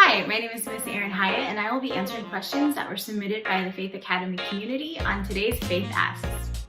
Hi, my name is Miss Erin Hiatt, and I will be answering questions that were submitted by the Faith Academy community on today's Faith Asks.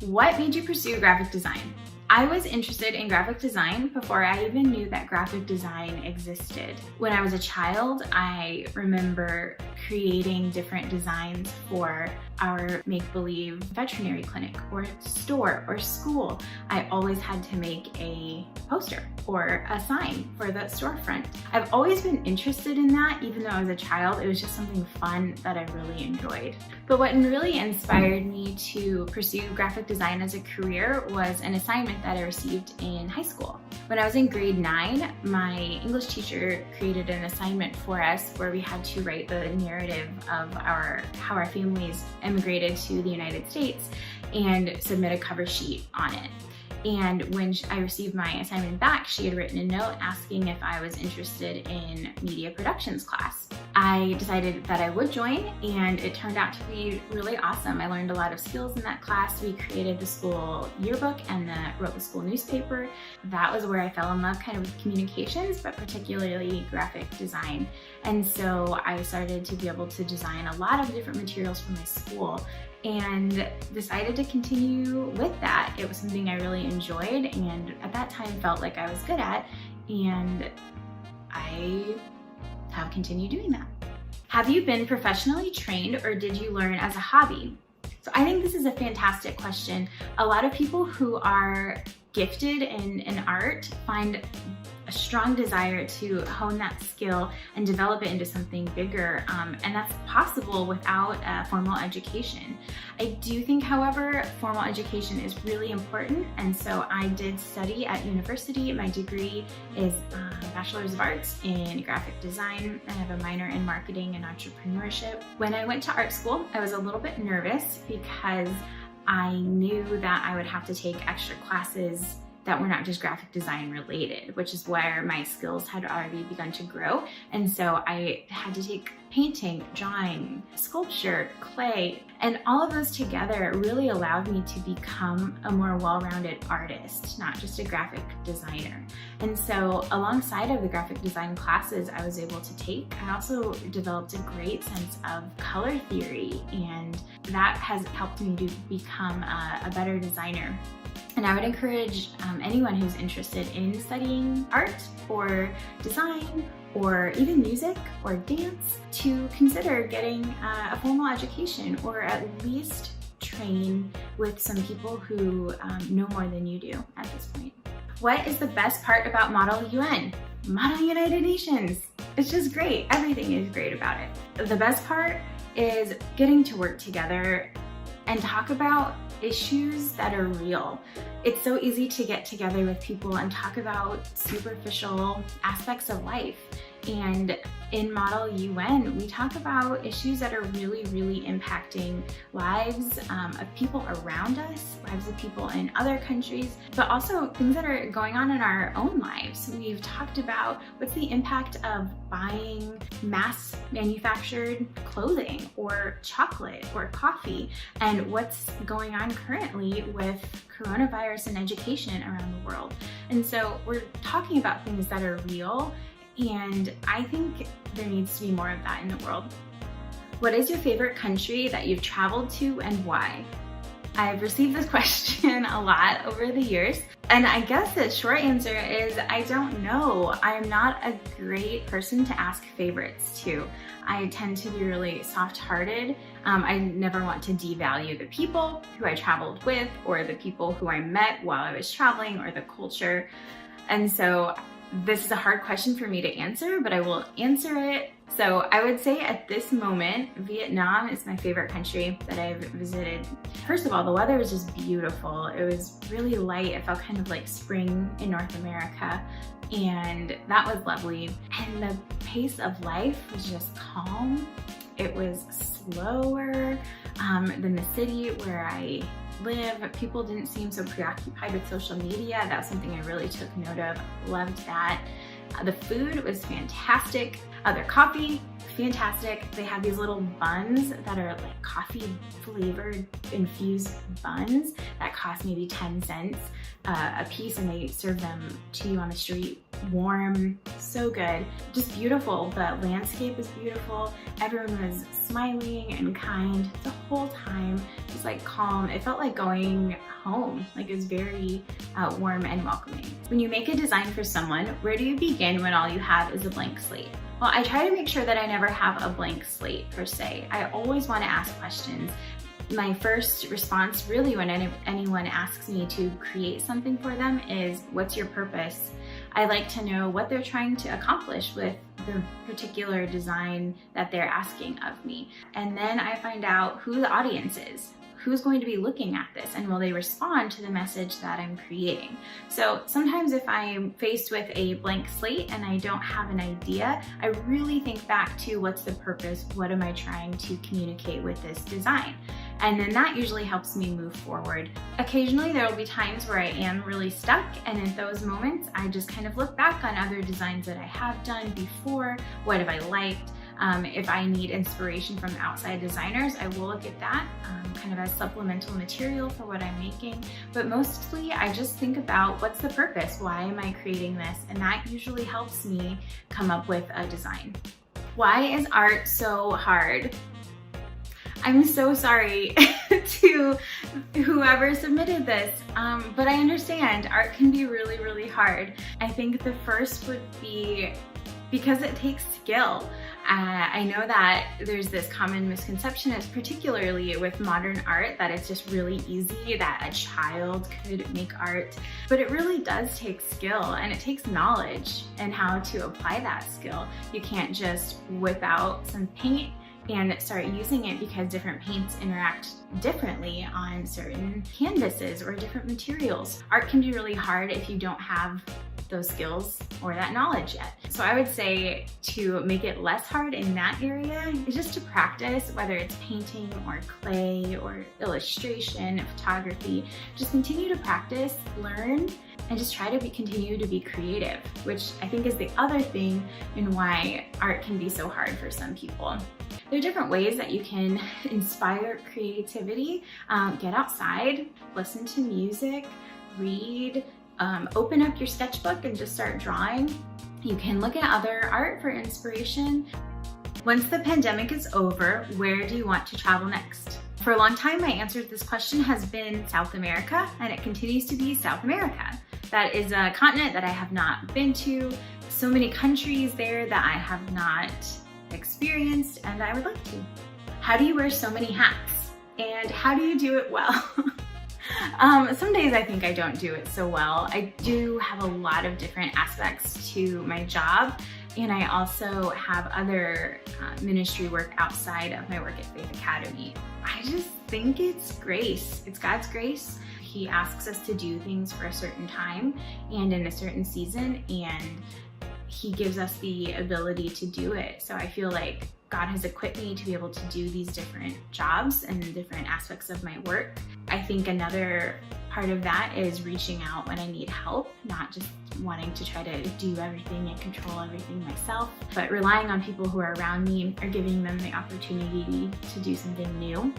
What made you pursue graphic design? I was interested in graphic design before I even knew that graphic design existed. When I was a child, I remember creating different designs for our make-believe veterinary clinic or store or school. I always had to make a poster or a sign for the storefront. I've always been interested in that. Even though I was a child, it was just something fun that I really enjoyed. But what really inspired me to pursue graphic design as a career was an assignment that I received in high school. When I was in grade 9, my English teacher created an assignment for us where we had to write the narrative of how our families immigrated to the United States and submit a cover sheet on it. And when I received my assignment back, she had written a note asking if I was interested in media productions class. I decided that I would join, and it turned out to be really awesome. I learned a lot of skills in that class. We created the school yearbook and wrote the school newspaper. That was where I fell in love kind of with communications, but particularly graphic design. And so I started to be able to design a lot of different materials for my school and decided to continue with that. It was something I really enjoyed and at that time felt like I was good at, and I have continued doing that. Have you been professionally trained or did you learn as a hobby? So I think this is a fantastic question. A lot of people who are gifted in art find a strong desire to hone that skill and develop it into something bigger, and that's possible without a formal education. I do think, however, formal education is really important, and so I did study at university. My degree is Bachelor's of Arts in Graphic Design, and I have a minor in Marketing and Entrepreneurship. When I went to art school, I was a little bit nervous because I knew that I would have to take extra classes that were not just graphic design related, which is where my skills had already begun to grow. And so I had to take painting, drawing, sculpture, clay, and all of those together really allowed me to become a more well-rounded artist, not just a graphic designer. And so alongside of the graphic design classes I was able to take, I also developed a great sense of color theory, and that has helped me to become a better designer. And I would encourage anyone who's interested in studying art or design or even music or dance to consider getting a formal education, or at least train with some people who know more than you do at this point. What is the best part about Model UN? Model United Nations. It's just great. Everything is great about it. The best part is getting to work together and talk about issues that are real. It's so easy to get together with people and talk about superficial aspects of life. And in Model UN, we talk about issues that are really, really impacting lives of people around us, lives of people in other countries, but also things that are going on in our own lives. We've talked about what's the impact of buying mass manufactured clothing or chocolate or coffee, and what's going on currently with coronavirus and education around the world. And so we're talking about things that are real, and I think there needs to be more of that in the world. What is your favorite country that you've traveled to and why? I've received this question a lot over the years, and I guess the short answer is I don't know. I'm not a great person to ask favorites to. I tend to be really soft-hearted. I never want to devalue the people who I traveled with or the people who I met while I was traveling or the culture. And so this is a hard question for me to answer, but I will answer it. So I would say at this moment, Vietnam is my favorite country that I've visited. First of all, the weather was just beautiful. It was really light. It felt kind of like spring in North America, and that was lovely. And the pace of life was just calm. It was slower than the city where I live. People didn't seem so preoccupied with social media. That was something I really took note of. Loved that. The food was fantastic. Their coffee, fantastic. They have these little buns that are like coffee flavored infused buns that cost maybe 10 cents a piece, and they serve them to you on the street warm, so good, just beautiful. The landscape is beautiful. Everyone was smiling and kind the whole time, just like calm. It felt like going home. Like it was very warm and welcoming. When you make a design for someone, where do you begin when all you have is a blank slate? Well, I try to make sure that I never have a blank slate per se. I always want to ask questions. My first response really when anyone asks me to create something for them is, what's your purpose? I like to know what they're trying to accomplish with the particular design that they're asking of me. And then I find out who the audience is. Who's going to be looking at this, and will they respond to the message that I'm creating? So sometimes if I'm faced with a blank slate and I don't have an idea, I really think back to what's the purpose, what am I trying to communicate with this design? And then that usually helps me move forward. Occasionally there will be times where I am really stuck, and in those moments I just kind of look back on other designs that I have done before. What have I liked? If I need inspiration from outside designers, I will look at that kind of as supplemental material for what I'm making. But mostly I just think about, what's the purpose? Why am I creating this? And that usually helps me come up with a design. Why is art so hard? I'm so sorry to whoever submitted this, but I understand art can be really, really hard. I think the first would be because it takes skill. I know that there's this common misconception, particularly with modern art, that it's just really easy, that a child could make art, but it really does take skill, and it takes knowledge and how to apply that skill. You can't just whip out some paint and start using it, because different paints interact differently on certain canvases or different materials. Art can be really hard if you don't have those skills or that knowledge yet. So I would say to make it less hard in that area is just to practice, whether it's painting or clay or illustration, photography. Just continue to practice, learn, and just try to continue to be creative, which I think is the other thing in why art can be so hard for some people. There are different ways that you can inspire creativity. Get outside, listen to music, read, open up your sketchbook and just start drawing. You can look at other art for inspiration. Once the pandemic is over, where do you want to travel next? For a long time, my answer to this question has been South America, and it continues to be South America. That is a continent that I have not been to. So many countries there that I have not experienced, and I would like to. How do you wear so many hats? And how do you do it well? Some days I think I don't do it so well. I do have a lot of different aspects to my job, and I also have other ministry work outside of my work at Faith Academy. I just think it's grace. It's God's grace. He asks us to do things for a certain time and in a certain season, and He gives us the ability to do it. So I feel like God has equipped me to be able to do these different jobs and different aspects of my work. I think another part of that is reaching out when I need help, not just wanting to try to do everything and control everything myself, but relying on people who are around me or giving them the opportunity to do something new.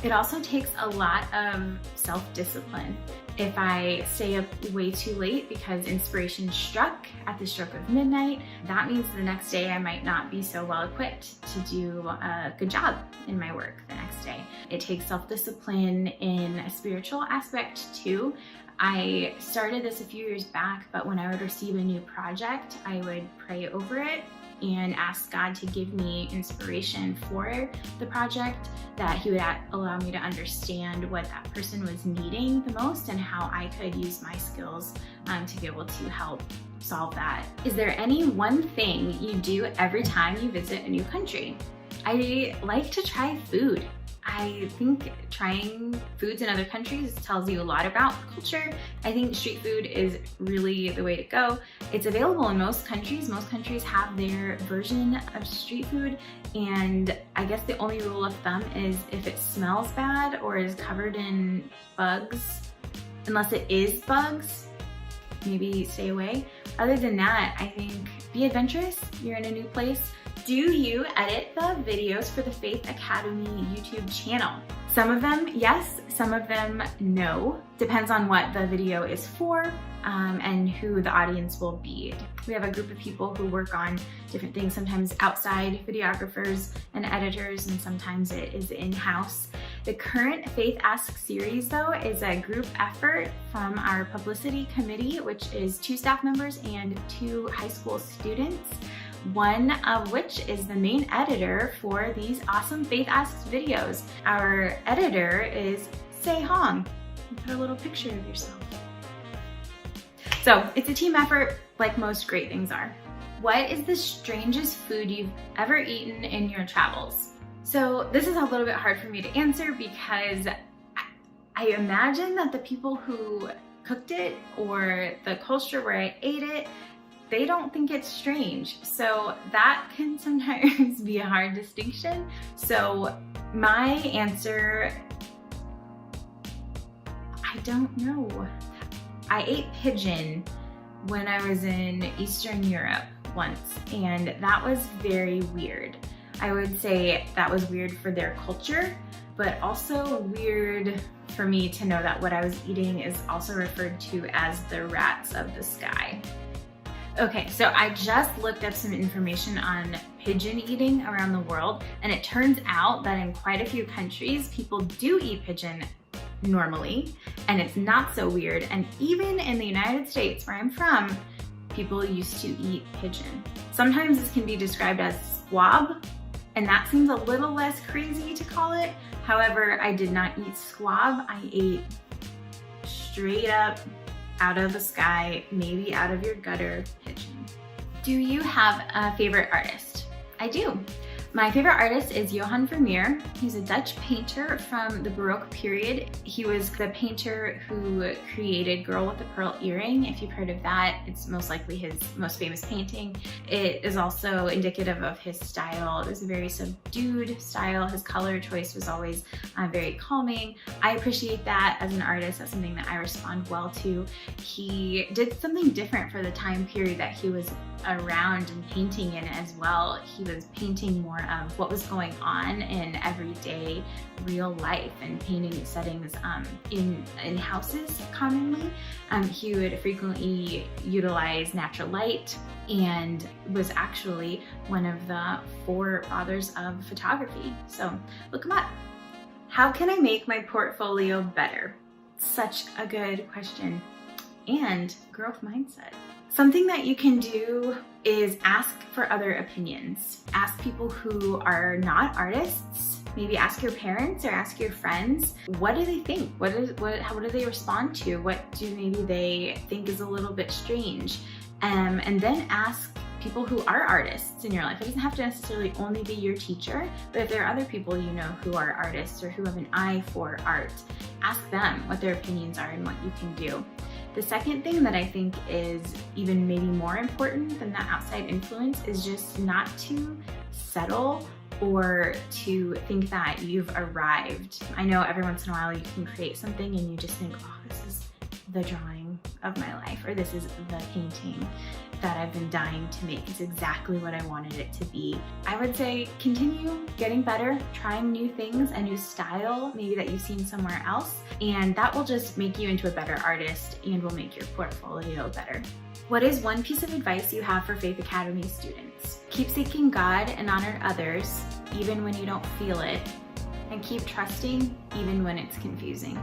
It also takes a lot of self-discipline. If I stay up way too late because inspiration struck at the stroke of midnight, that means the next day I might not be so well equipped to do a good job in my work the next day. It takes self-discipline in a spiritual aspect too. I started this a few years back, but when I would receive a new project, I would pray over it and ask God to give me inspiration for the project, that He would allow me to understand what that person was needing the most and how I could use my skills to be able to help solve that. Is there any one thing you do every time you visit a new country? I like to try food. I think trying foods in other countries tells you a lot about culture. I think street food is really the way to go. It's available in most countries. Most countries have their version of street food, and I guess the only rule of thumb is if it smells bad or is covered in bugs, unless it is bugs, maybe stay away. Other than that, I think be adventurous. You're in a new place. Do you edit the videos for the Faith Academy YouTube channel? Some of them, yes. Some of them, no. Depends on what the video is for. and who the audience will be. We have a group of people who work on different things, sometimes outside videographers and editors, and sometimes it is in-house. The current Faith Ask series, though, is a group effort from our publicity committee, which is 2 staff members and 2 high school students, one of which is the main editor for these awesome Faith Asks videos. Our editor is Say Hong. You put a little picture of yourself. So it's a team effort, like most great things are. What is the strangest food you've ever eaten in your travels? So this is a little bit hard for me to answer because I imagine that the people who cooked it or the culture where I ate it, they don't think it's strange. So that can sometimes be a hard distinction. So my answer, I don't know. I ate pigeon when I was in Eastern Europe once, and that was very weird. I would say that was weird for their culture, but also weird for me to know that what I was eating is also referred to as the rats of the sky. Okay, so I just looked up some information on pigeon eating around the world, and it turns out that in quite a few countries, people do eat pigeon normally, and it's not so weird. And even in the United States, where I'm from, people used to eat pigeon. Sometimes this can be described as squab, and that seems a little less crazy to call it. However, I did not eat squab. I ate straight up out of the sky, maybe out of your gutter pigeon. Do you have a favorite artist? I do. My favorite artist is Johann Vermeer. He's a Dutch painter from the Baroque period. He was the painter who created Girl with the Pearl Earring. If you've heard of that, it's most likely his most famous painting. It is also indicative of his style. It was a very subdued style. His color choice was always very calming. I appreciate that as an artist. That's something that I respond well to. He did something different for the time period that he was around and painting in as well. He was painting more of what was going on in everyday real life and painting settings in houses commonly. He would frequently utilize natural light and was actually one of the forefathers of photography. So look him up. How can I make my portfolio better? Such a good question. And growth mindset. Something that you can do is ask for other opinions. Ask people who are not artists. Maybe ask your parents or ask your friends. What do they think? What do they respond to? What do maybe they think is a little bit strange? And then ask people who are artists in your life. It doesn't have to necessarily only be your teacher, but if there are other people you know who are artists or who have an eye for art, ask them what their opinions are and what you can do. The second thing that I think is even maybe more important than that outside influence is just not to settle or to think that you've arrived. I know every once in a while you can create something and you just think, oh, this is the drawing of my life, or this is the painting that I've been dying to make. It's exactly what I wanted it to be. I would say continue getting better, trying new things, a new style maybe that you've seen somewhere else, and that will just make you into a better artist and will make your portfolio better. What is one piece of advice you have for Faith Academy students? Keep seeking God and honor others even when you don't feel it, and keep trusting even when it's confusing.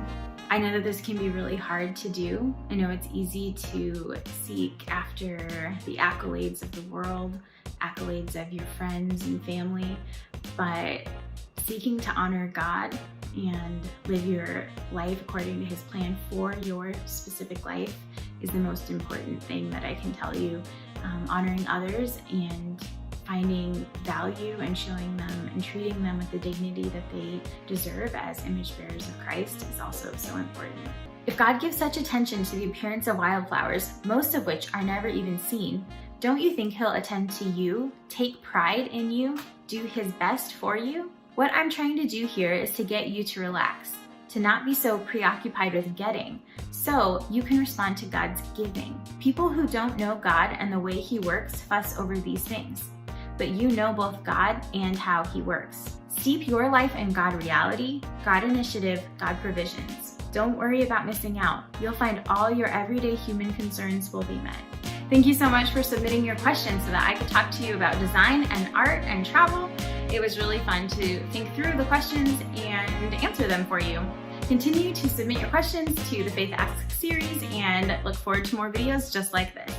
I know that this can be really hard to do. I know it's easy to seek after the accolades of the world, accolades of your friends and family, but seeking to honor God and live your life according to His plan for your specific life is the most important thing that I can tell you. Honoring others and finding value and showing them and treating them with the dignity that they deserve as image bearers of Christ is also so important. If God gives such attention to the appearance of wildflowers, most of which are never even seen, don't you think He'll attend to you, take pride in you, do His best for you? What I'm trying to do here is to get you to relax, to not be so preoccupied with getting, so you can respond to God's giving. People who don't know God and the way He works fuss over these things, but you know both God and how He works. Steep your life in God reality, God initiative, God provisions. Don't worry about missing out. You'll find all your everyday human concerns will be met. Thank you so much for submitting your questions so that I could talk to you about design and art and travel. It was really fun to think through the questions and answer them for you. Continue to submit your questions to the Faith Asks series and look forward to more videos just like this.